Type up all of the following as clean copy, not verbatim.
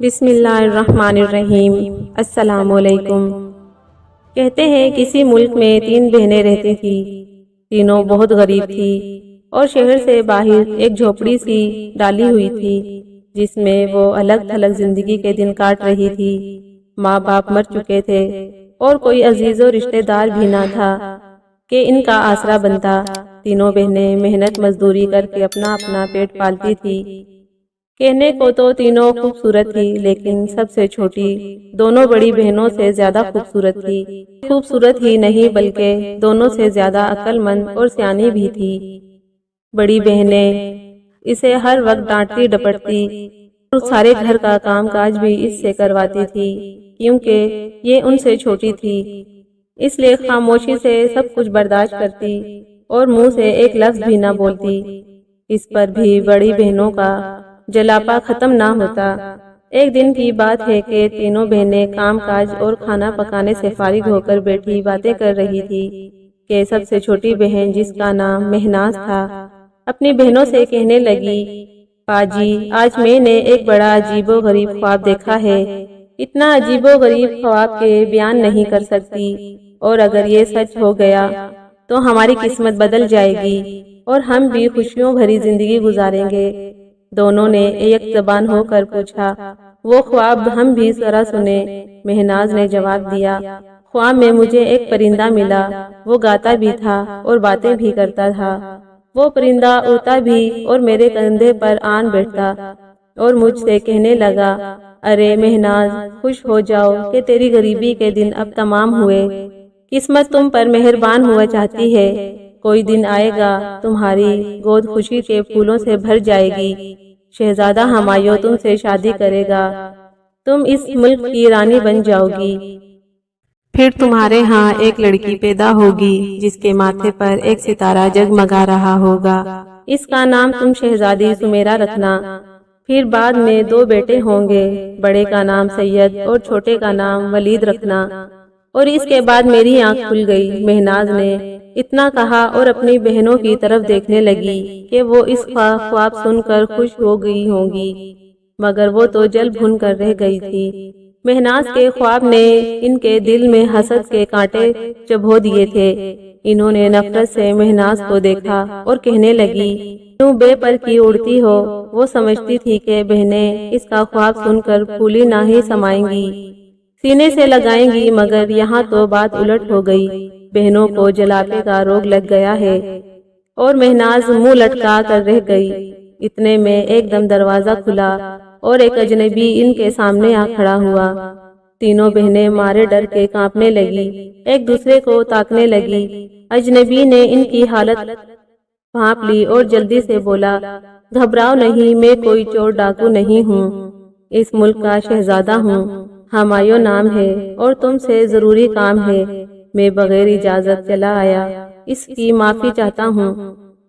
بسم اللہ الرحمن الرحیم۔ السلام علیکم۔ کہتے ہیں کسی ملک میں 3 بہنیں رہتی تھی۔ تینوں بہت غریب تھی اور شہر سے باہر ایک جھوپڑی سی ڈالی ہوئی تھی جس میں وہ الگ تھلگ زندگی کے دن کاٹ رہی تھی۔ ماں باپ مر چکے تھے اور کوئی عزیز و رشتہ دار بھی نہ تھا کہ ان کا آسرا بنتا۔ تینوں بہنیں محنت مزدوری کر کے اپنا پیٹ پالتی تھی۔ کہنے کو تو تینوں خوبصورت تھی، لیکن سب سے چھوٹی دونوں بڑی بہنوں سے زیادہ خوبصورت تھی۔ خوبصورت ہی نہیں بلکہ دونوں سے زیادہ عقل مند اور سیانی بھی تھی۔ بڑی بہنیں اسے ہر وقت ڈانٹتی ڈپٹتی اور سارے گھر کا کام کاج بھی اس سے کرواتی تھی، کیونکہ یہ ان سے چھوٹی تھی، اس لیے خاموشی سے سب کچھ برداشت کرتی اور منہ سے ایک لفظ بھی نہ بولتی۔ اس پر بھی بڑی بہنوں کا جلاپا ختم نہ ہوتا۔ ایک دن کی بات ہے کہ تینوں بہنیں کام کاج اور کھانا پکانے سے فارغ ہو کر بیٹھی باتیں کر رہی تھی کہ سب سے چھوٹی بہن، جس کا نام مہناز تھا، اپنی بہنوں سے کہنے لگی، باجی، آج میں نے ایک بڑا عجیب و غریب خواب دیکھا ہے۔ اتنا عجیب و غریب خواب کے بیان نہیں کر سکتی، اور اگر یہ سچ ہو گیا تو ہماری قسمت بدل جائے گی اور ہم بھی خوشیوں بھری زندگی گزاریں گے۔ دونوں نے ایک زبان ہو کر پوچھا، وہ خواب ہم بھی ذرا سنیں۔ مہناز نے جواب دیا، خواب میں مجھے ایک پرندہ ملا، وہ گاتا بھی تھا اور باتیں بھی کرتا تھا۔ وہ پرندہ اڑتا بھی اور میرے کندھے پر آن بیٹھتا اور مجھ سے کہنے لگا، ارے مہناز، خوش ہو جاؤ کہ تیری غریبی کے دن اب تمام ہوئے۔ قسمت تم پر مہربان ہوا چاہتی ہے۔ کوئی دن آئے گا تمہاری گود خوشی کے پھولوں سے بھر جائے گی۔ شہزادہ ہمایوں تم سے شادی کرے گا، تم اس ملک کی رانی بن جاؤ گی۔ پھر تمہارے ہاں ایک لڑکی پیدا ہوگی جس کے ماتھے پر ایک ستارہ جگمگا رہا ہوگا، اس کا نام تم شہزادی سمیرہ رکھنا۔ پھر بعد میں 2 بیٹے ہوں گے، بڑے کا نام سید اور چھوٹے کا نام ولید رکھنا۔ اور اس کے بعد میری آنکھ کھل گئی۔ مہناز نے اتنا کہا اور اپنی بہنوں کی طرف دیکھنے لگی کہ وہ اس خواب سن کر خوش ہو گئی ہوں گی، مگر وہ تو جل بھن کر رہ گئی تھی۔ مہناز کے خواب نے ان کے دل میں حسد کے کانٹے چبھو دیے تھے۔ انہوں نے نفرت سے مہناز کو دیکھا اور کہنے لگی، تم بے پر کی اڑتی ہو۔ وہ سمجھتی تھی کہ بہنیں اس کا خواب سن کر پھولی نہ ہی سمائیں گی، سینے سے لگائیں گی، مگر یہاں تو بات الٹ ہو گئی۔ بہنوں کو جلاپے کا روگ لگ گیا ہے اور مہناز منہ لٹکا کر رہ گئی۔ اتنے میں ایک دم دروازہ کھلا اور ایک اجنبی ان کے سامنے آ کھڑا ہوا۔ تینوں بہنیں مارے ڈر کے کانپنے لگی، ایک دوسرے کو تاکنے لگی۔ اجنبی نے ان کی حالت بھانپ لی اور جلدی سے بولا، گھبراؤ نہیں، میں کوئی چور ڈاکو نہیں ہوں، اس ملک کا شہزادہ ہوں، ہمایوں نام ہے اور تم سے ضروری کام ہے۔ میں بغیر اجازت چلا آیا، اس کی معافی چاہتا ہوں۔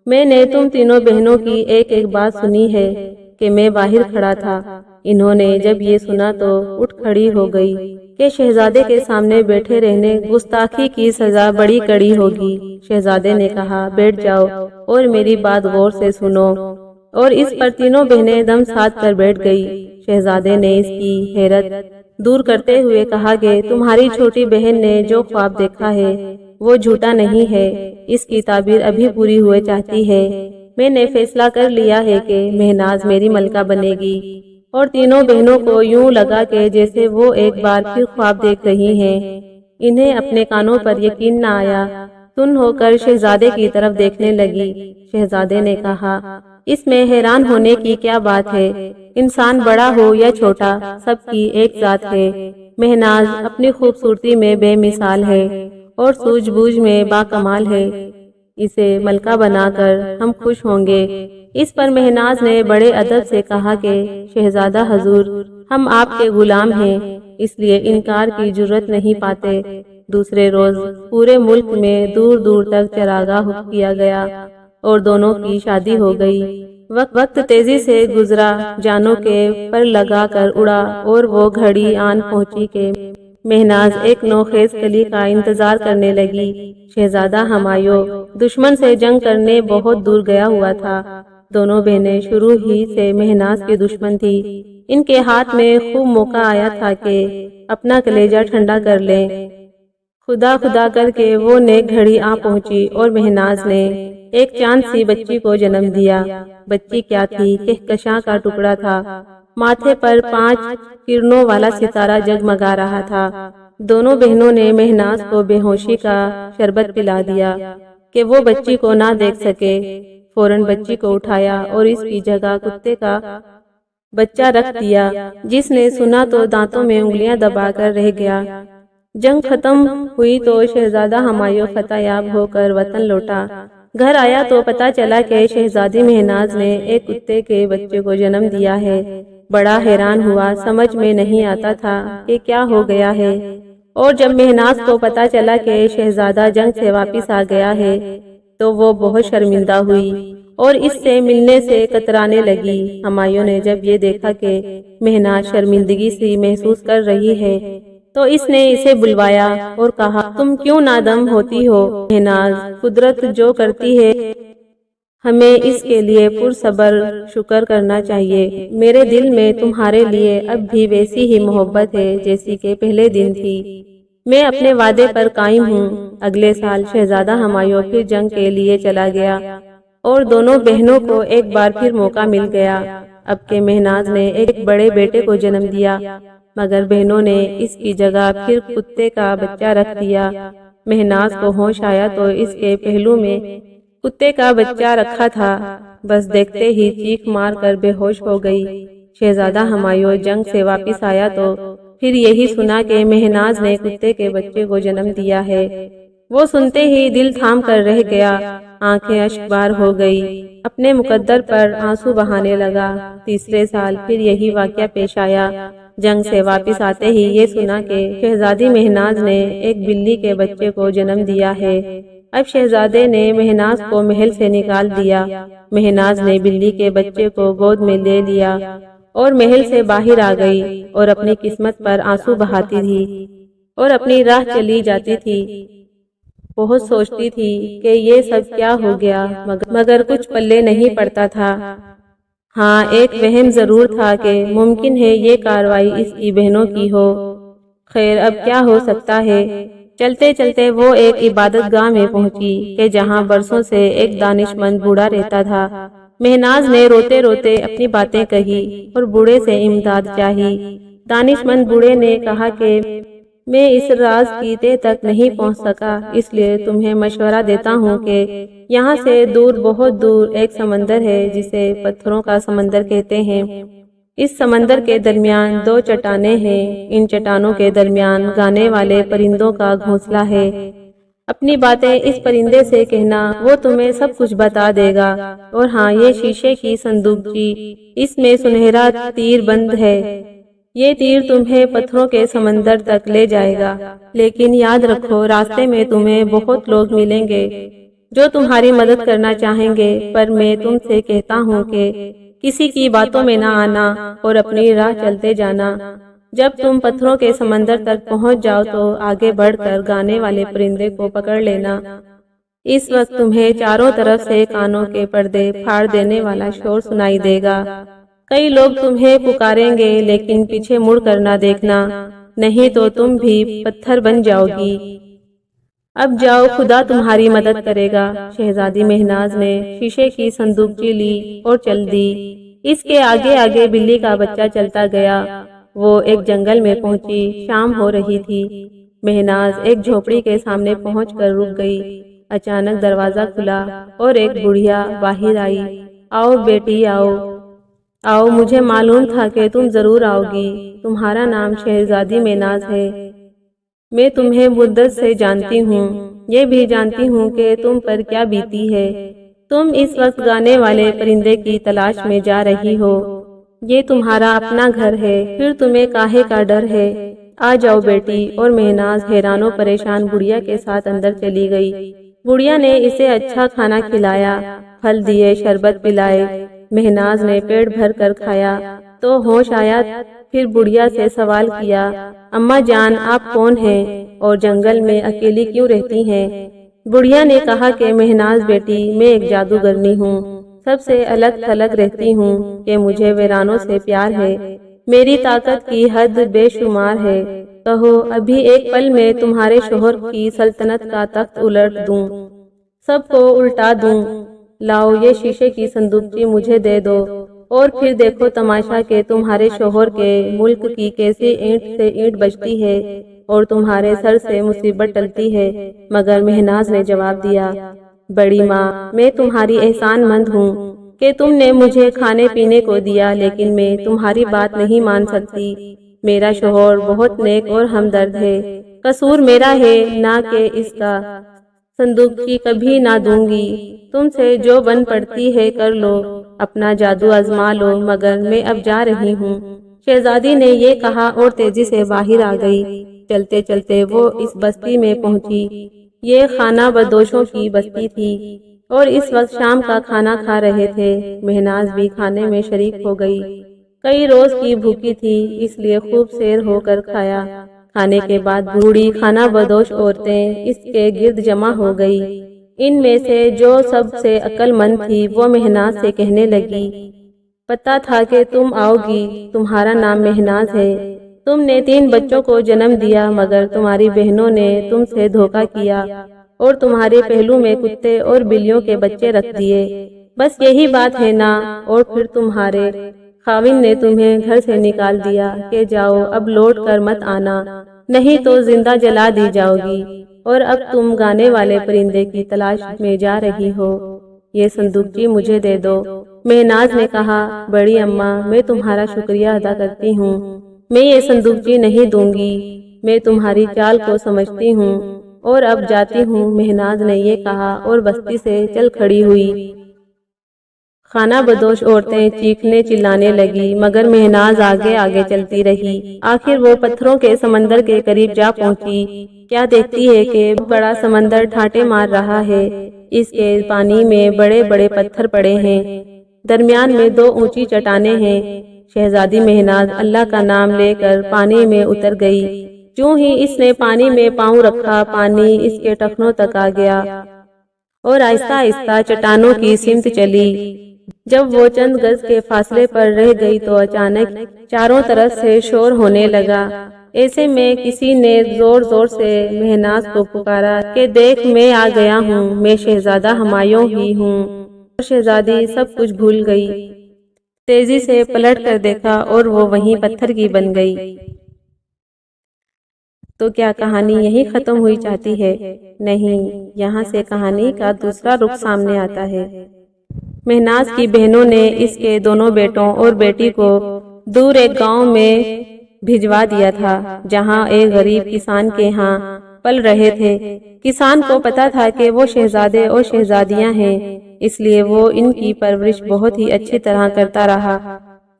میں نے تم تینوں بہنوں کی ایک ایک بات سنی ہے کہ میں باہر کھڑا تھا۔ انہوں نے جب یہ سنا تو اٹھ کھڑی ہو گئی کہ شہزادے کے سامنے بیٹھے رہنے گستاخی کی سزا بڑی کڑی ہوگی۔ شہزادے نے کہا، بیٹھ جاؤ اور میری بات غور سے سنو، اور اس پر تینوں بہنیں دم ساتھ کر بیٹھ گئی۔ شہزادے نے اس کی حیرت دور کرتے ہوئے کہا کہ تمہاری چھوٹی بہن نے جو خواب دیکھا ہے وہ جھوٹا نہیں ہے، اس کی تعبیر ابھی پوری ہوئے چاہتی ہے۔ میں نے فیصلہ کر لیا ہے کہ مہناز میری ملکہ بنے گی۔ اور تینوں بہنوں کو یوں لگا کہ جیسے وہ ایک بار پھر خواب دیکھ رہی ہیں۔ انہیں اپنے کانوں پر یقین نہ آیا، سن ہو کر شہزادے کی طرف دیکھنے لگی۔ شہزادے نے کہا، اس میں حیران ہونے کی کیا بات ہے؟ انسان بڑا ہو یا چھوٹا، سب کی ایک ذات ہے۔ مہناز اپنی خوبصورتی میں بے مثال ہے اور سوجھ بوجھ میں باکمال ہے، اسے ملکہ بنا کر ہم خوش ہوں گے۔ اس پر مہناز نے بڑے ادب سے کہا کہ شہزادہ حضور، ہم آپ کے غلام ہیں، اس لیے انکار کی جرات نہیں پاتے۔ دوسرے روز پورے ملک میں دور دور تک چراغاہ کیا گیا اور دونوں کی شادی ہو گئی۔ وقت تیزی سے گزرا، جانوں کے پر لگا کر اڑا، اور وہ گھڑی آن پہنچی کہ مہناز ایک نوخیز کلی کا انتظار کرنے لگی۔ شہزادہ ہمایوں دشمن سے جنگ کرنے بہت دور گیا ہوا تھا، دونوں بہنیں شروع ہی سے مہناز کی دشمن تھی۔ ان کے ہاتھ میں خوب موقع آیا تھا کہ اپنا کلیجہ ٹھنڈا کر لیں۔ خدا خدا کر کے وہ نیک گھڑی آ پہنچی اور مہناز نے ایک چاند سی بچی کو جنم دیا۔ بچی کیا تھی؟ کہکشاں کا ٹکڑا تھا۔ ماتھے پر 5 کرنوں والا ستارہ جگمگا رہا تھا۔ دونوں بہنوں نے مہناز کو بے ہوشی کا شربت پلا دیا کہ وہ بچی کو نہ دیکھ سکے۔ فوراً بچی کو اٹھایا اور اس کی جگہ کتے کا بچہ رکھ دیا۔ جس نے سنا تو دانتوں میں انگلیاں دبا کر رہ گیا۔ جنگ ختم ہوئی تو شہزادہ ہمایوں فتح یاب ہو کر وطن لوٹا۔ گھر آیا تو پتہ چلا کہ شہزادی مہناز نے ایک کتے کے بچے کو جنم دیا ہے۔ بڑا حیران ہوا، سمجھ میں نہیں آتا تھا کہ کیا ہو گیا ہے۔ اور جب مہناز کو پتہ چلا کہ شہزادہ جنگ سے واپس آ گیا ہے تو وہ بہت شرمندہ ہوئی اور اس سے ملنے سے کترانے لگی۔ ہمایوں نے جب یہ دیکھا کہ مہناز شرمندگی سی محسوس کر رہی ہے تو اس نے اسے بلوایا اور کہا، تم کیوں نادم ہوتی ہو مہناز؟ قدرت جو کرتی ہے ہمیں اس کے لیے پرصبر شکر کرنا چاہیے۔ میرے دل میں تمہارے لیے اب بھی ویسی ہی محبت ہے جیسی کہ پہلے دن تھی۔ میں اپنے وعدے پر قائم ہوں۔ اگلے سال شہزادہ ہمایوں پھر جنگ کے لیے چلا گیا اور دونوں بہنوں کو ایک بار پھر موقع مل گیا۔ اب کہ مہناز نے ایک بڑے بیٹے کو جنم دیا مگر بہنوں نے اس کی جگہ پھر کتے کا بچہ رکھ دیا۔ مہناز کو ہوش آیا تو اس کے پہلو میں کتے کا بچہ رکھا تھا۔ بس دیکھتے ہی چیخ مار کر بے ہوش ہو گئی۔ شہزادہ ہمایوں جنگ سے واپس آیا تو پھر یہی سنا کہ مہناز نے کتے کے بچے کو جنم دیا ہے۔ وہ سنتے ہی دل تھام کر رہ گیا، آنکھیں اشکبار ہو گئی، اپنے مقدر پر آنسو بہانے لگا۔ تیسرے سال پھر یہی واقعہ پیش آیا۔ جنگ سے واپس آتے ہی یہ سنا کہ شہزادی مہناز نے ایک بلی کے بچے کو جنم دیا ہے۔ اب شہزادے نے مہناز کو محل سے نکال دیا۔ مہناز نے بلی کے بچے کو گود میں لے لیا اور محل سے باہر آ گئی اور اپنی قسمت پر آنسو بہاتی تھی اور اپنی راہ چلی جاتی تھی۔ بہت سوچتی تھی کہ یہ سب کیا ہو گیا مگر کچھ پلے نہیں پڑتا تھا۔ ہاں، ایک وہم ضرور تھا کہ ممکن ہے یہ کارروائی اس کی بہنوں کی ہو۔ خیر، اب کیا ہو سکتا ہے۔ چلتے چلتے وہ ایک عبادت گاہ میں پہنچی کہ جہاں برسوں سے ایک دانش مند بوڑھا رہتا تھا۔ مہناز نے روتے روتے اپنی باتیں کہی اور بوڑھے سے امداد چاہی۔ دانش مند بوڑھے نے کہا کہ میں اس راز کی تہ تک نہیں پہنچ سکا، اس لیے تمہیں مشورہ دیتا ہوں کہ یہاں سے دور، بہت دور ایک سمندر ہے جسے پتھروں کا سمندر کہتے ہیں۔ اس سمندر کے درمیان 2 چٹانیں ہیں۔ ان چٹانوں کے درمیان گانے والے پرندوں کا گھونسلہ ہے۔ اپنی باتیں اس پرندے سے کہنا، وہ تمہیں سب کچھ بتا دے گا۔ اور ہاں، یہ شیشے کی صندوقچی، اس میں سنہرا تیر بند ہے۔ یہ تیر تمہیں پتھروں کے سمندر تک لے جائے گا، لیکن یاد رکھو راستے میں تمہیں بہت لوگ ملیں گے جو تمہاری مدد کرنا چاہیں گے، پر میں تم سے کہتا ہوں کہ کسی کی باتوں میں نہ آنا اور اپنی راہ چلتے جانا۔ جب تم پتھروں کے سمندر تک پہنچ جاؤ تو آگے بڑھ کر گانے والے پرندے کو پکڑ لینا۔ اس وقت تمہیں چاروں طرف سے کانوں کے پردے پھاڑ دینے والا شور سنائی دے گا۔ کئی لوگ تمہیں پکاریں گے، لیکن پیچھے مڑ کر نہ دیکھنا، نہیں تو تم بھی پتھر بن جاؤ گی۔ اب جاؤ، خدا تمہاری مدد کرے گا۔ شہزادی مہناز نے شیشے کی صندوقچی لی اور چل دی۔ اس کے آگے آگے بلی کا بچہ چلتا گیا۔ وہ ایک جنگل میں پہنچی۔ شام ہو رہی تھی۔ مہناز ایک جھوپڑی کے سامنے پہنچ کر رک گئی۔ اچانک دروازہ کھلا اور ایک بڑھیا باہر آئی۔ آؤ بیٹی، آؤ آؤ، مجھے معلوم تھا کہ تم ضرور آؤ گی۔ تمہارا نام شہزادی مہناز ہے۔ میں تمہیں مدت سے جانتی ہوں، یہ بھی جانتی ہوں کہ تم پر کیا بیتی ہے۔ تم اس وقت گانے والے پرندے کی تلاش میں جا رہی ہو۔ یہ تمہارا اپنا گھر ہے، پھر تمہیں کاہے کا ڈر ہے؟ آ جاؤ بیٹی۔ اور مہناز حیران و پریشان بڑھیا کے ساتھ اندر چلی گئی۔ بڑھیا نے اسے اچھا کھانا کھلایا، پھل دیے، شربت پلائے۔ مہناز نے پیٹ بھر کر کھایا تو ہوش آیا، پھر بڑھیا سے سوال کیا، اماں جان، آپ کون ہیں اور جنگل میں اکیلی کیوں رہتی ہیں؟ بڑھیا نے کہا کہ مہناز بیٹی، میں ایک جادوگرنی ہوں۔ سب سے الگ تھلگ رہتی ہوں کہ مجھے ویرانوں سے پیار ہے، میری طاقت کی حد بے شمار ہے، کہو ابھی ایک پل میں تمہارے شوہر کی سلطنت کا تخت الٹ دوں، سب کو الٹا دوں، لاؤ یہ شیشے کی صندوقچی مجھے دے دو، اور پھر دیکھو تماشا کہ تمہارے شوہر کے ملک کی کیسے اینٹ سے اینٹ بجتی ہے اور تمہارے سر سے مصیبت ٹلتی ہے۔ مگر مہناز نے جواب دیا، بڑی ماں، میں تمہاری احسان مند ہوں کہ تم نے مجھے کھانے پینے کو دیا، لیکن میں تمہاری بات نہیں مان سکتی، میرا شوہر بہت نیک اور ہمدرد ہے، قصور میرا ہے نہ کہ اس کا، صندوقچی کبھی نہ دوں گی، تم سے جو بن پڑتی ہے کر لو، اپنا جادو آزما لو، مگر میں اب جا رہی ہوں۔ شہزادی نے یہ کہا اور تیزی سے باہر آ گئی۔ چلتے چلتے وہ اس بستی میں پہنچی۔ یہ خانہ بدوشوں کی بستی تھی اور اس وقت شام کا کھانا کھا رہے تھے۔ مہناز بھی کھانے میں شریک ہو گئی۔ کئی روز کی بھوکی تھی، اس لیے خوب سیر ہو کر کھایا۔ کھانے کے بعد بوڑھی خانہ بدوش عورتیں اس کے گرد جمع ہو گئی۔ ان میں سے جو سب سے عقل مند تھی وہ مہناز سے کہنے لگی، پتہ تھا کہ تم آؤ گی، تمہارا نام مہناز ہے، تم نے 3 بچوں کو جنم دیا، مگر تمہاری بہنوں نے تم سے دھوکہ کیا اور تمہارے پہلو میں کتے اور بلیوں کے بچے رکھ دیے، بس یہی بات ہے نا؟ اور پھر تمہارے خاوند نے تمہیں گھر سے نکال دیا کہ جاؤ اب لوٹ کر مت آنا، نہیں تو زندہ جلا دی جاؤ گی، اور اب تم گانے والے پرندے کی تلاش میں جا رہی ہو، یہ صندوقچی مجھے دے دو۔ مہناز نے کہا، بڑی اماں، میں تمہارا شکریہ ادا کرتی ہوں، میں یہ صندوقچی نہیں دوں گی، میں تمہاری چال کو سمجھتی ہوں اور اب جاتی ہوں۔ مہناز نے یہ کہا اور بستی سے چل کھڑی ہوئی۔ خانہ بدوش عورتیں چیخنے چلانے لگی، مگر مہناز آگے آگے چلتی رہی۔ آخر وہ پتھروں کے سمندر کے قریب جا پہنچی۔ کیا دیکھتی ہے کہ بڑا سمندر ٹھاٹے مار رہا ہے، اس کے پانی میں بڑے بڑے پتھر پڑے ہیں، درمیان میں 2 اونچی چٹانیں ہیں۔ شہزادی مہناز اللہ کا نام لے کر پانی میں اتر گئی۔ چوں ہی اس نے پانی میں پاؤں رکھا، پانی اس کے ٹخنوں تک آ گیا اور آہستہ آہستہ چٹانوں کی سمت چلی۔ جب وہ چند گز کے فاصلے پر رہ گئی تو اچانک چاروں طرف سے شور ہونے لگا۔ ایسے میں کسی نے زور زور سے مہناز کو پکارا کہ دیکھ، میں آ گیا ہوں، میں شہزادہ ہمایوں ہی ہوں۔ اور شہزادی سب کچھ بھول گئی، تیزی سے پلٹ کر دیکھا اور وہ وہیں پتھر کی بن گئی۔ تو کیا کہانی یہیں ختم ہوئی چاہتی ہے؟ نہیں، یہاں سے کہانی کا دوسرا رخ سامنے آتا ہے۔ مہناز کی بہنوں نے اس کے دونوں بیٹوں اور بیٹی کو دور ایک گاؤں میں بھجوا دیا تھا، جہاں ایک غریب کسان کے ہاں پل رہے تھے۔ کسان کو پتا تھا کہ وہ شہزادے اور شہزادیاں ہیں، اس لیے وہ ان کی پرورش بہت ہی اچھی طرح کرتا رہا۔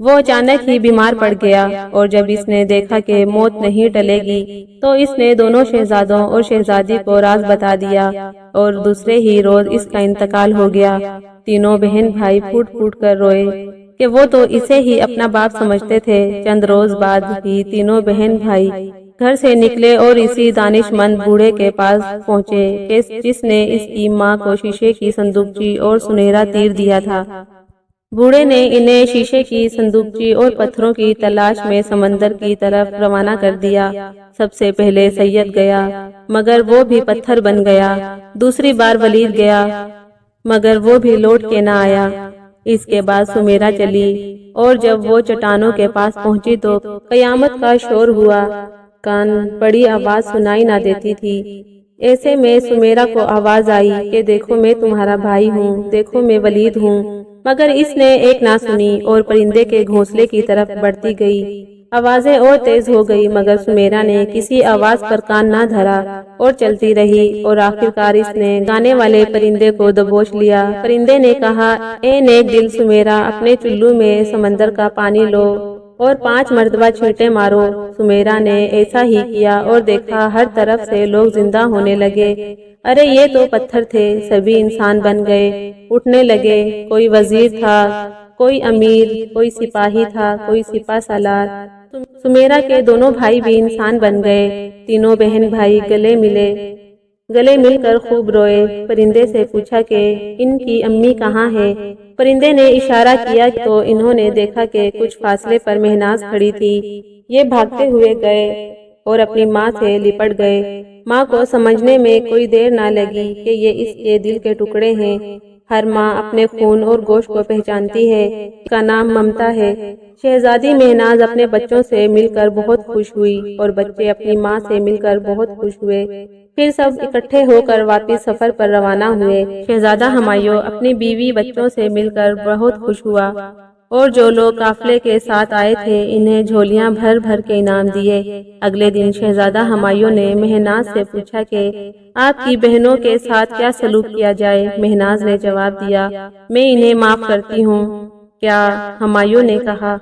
وہ اچانک ہی بیمار پڑ گیا اور جب اس نے دیکھا کہ موت نہیں ٹلے گی تو اس نے دونوں شہزادوں اور شہزادی کو راز بتا دیا اور دوسرے ہی روز اس کا انتقال ہو گیا۔ تینوں بہن بھائی پھوٹ پھوٹ کر روئے کہ وہ تو اسے ہی اپنا باپ سمجھتے تھے۔ چند روز بعد ہی تینوں بہن بھائی گھر سے نکلے اور اسی دانش مند بوڑھے کے پاس پہنچے جس نے اس کی ماں کو شیشے کی صندوقچی اور سنہرا تیر دیا تھا۔ بوڑھے نے انہیں شیشے کی صندوقچی اور پتھروں کی تلاش میں سمندر کی طرف روانہ کر دیا۔ سب سے پہلے سید گیا، مگر وہ بھی پتھر بن گیا۔ دوسری بار ولید گیا، مگر وہ بھی لوٹ کے نہ آیا۔ اس کے بعد سمیرا چلی اور جب وہ چٹانوں کے پاس پہنچی تو قیامت کا شور ہوا، کان بڑی آواز سنائی نہ دیتی تھی۔ ایسے میں سمیرا کو آواز آئی کہ دیکھو میں تمہارا بھائی ہوں، دیکھو میں ولید ہوں، مگر اس نے ایک نہ سنی اور پرندے کے گھونسلے کی طرف بڑھتی گئی۔ آوازیں اور تیز ہو گئی مگر سمیرا نے کسی آواز پر کان نہ دھرا اور چلتی رہی اور آخرکار اس نے گانے والے پرندے کو دبوچ لیا۔ پرندے نے کہا، اے نیک دل سمیرا، اپنے چلو میں سمندر کا پانی لو اور 5 مرتبہ چھینٹے مارو۔ سمیرا نے ایسا ہی کیا اور دیکھا ہر طرف سے لوگ زندہ ہونے لگے۔ ارے یہ تو پتھر تھے، سبھی انسان بن گئے، اٹھنے لگے۔ کوئی وزیر تھا، کوئی امیر، کوئی سپاہی تھا، کوئی سپہ سالار۔ سمیرا کے دونوں بھائی بھی انسان بن گئے۔ تینوں بہن بھائی گلے ملے گلے مل کر خوب روئے۔ پرندے سے پوچھا کہ ان کی امی کہاں ہے؟ پرندے نے اشارہ کیا تو انہوں نے دیکھا کہ کچھ فاصلے پر مہناز کھڑی تھی۔ یہ بھاگتے ہوئے گئے اور اپنی ماں سے لپٹ گئے۔ ماں کو سمجھنے میں کوئی دیر نہ لگی کہ یہ اس کے دل کے ٹکڑے ہیں۔ ہر ماں اپنے خون اور گوشت کو پہچانتی ہے۔ اس کا نام ممتا ہے۔ شہزادی مہناز اپنے بچوں سے مل کر بہت خوش ہوئی اور بچے اپنی ماں سے مل کر بہت خوش ہوئے۔ پھر سب اکٹھے ہو کر واپس سفر پر روانہ ہوئے۔ شہزادہ ہمایوں اپنی بیوی بچوں سے مل کر بہت خوش ہوا اور جو لوگ قافلے کے ساتھ آئے تھے انہیں جھولیاں بھر بھر کے انعام دیے۔ اگلے دن شہزادہ ہمایوں نے مہناز سے پوچھا کہ آپ کی بہنوں کے ساتھ کیا سلوک کیا جائے؟ مہناز نے جواب دیا، میں انہیں معاف کرتی ہوں۔ کیا؟ ہمایوں نے کہا،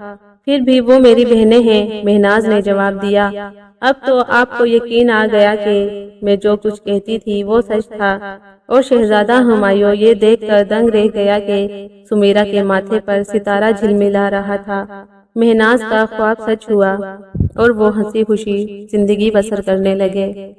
پھر بھی وہ میری بہنیں ہیں۔ مہناز نے جواب دیا، اب تو آپ کو یقین آ گیا کہ میں جو کچھ کہتی تھی وہ سچ تھا۔ اور شہزادہ ہمایوں یہ دیکھ کر دنگ رہ گیا کہ سمیرا کے ماتھے پر ستارہ جھلملا رہا تھا۔ مہناز کا خواب سچ ہوا اور وہ ہنسی خوشی زندگی بسر کرنے لگے۔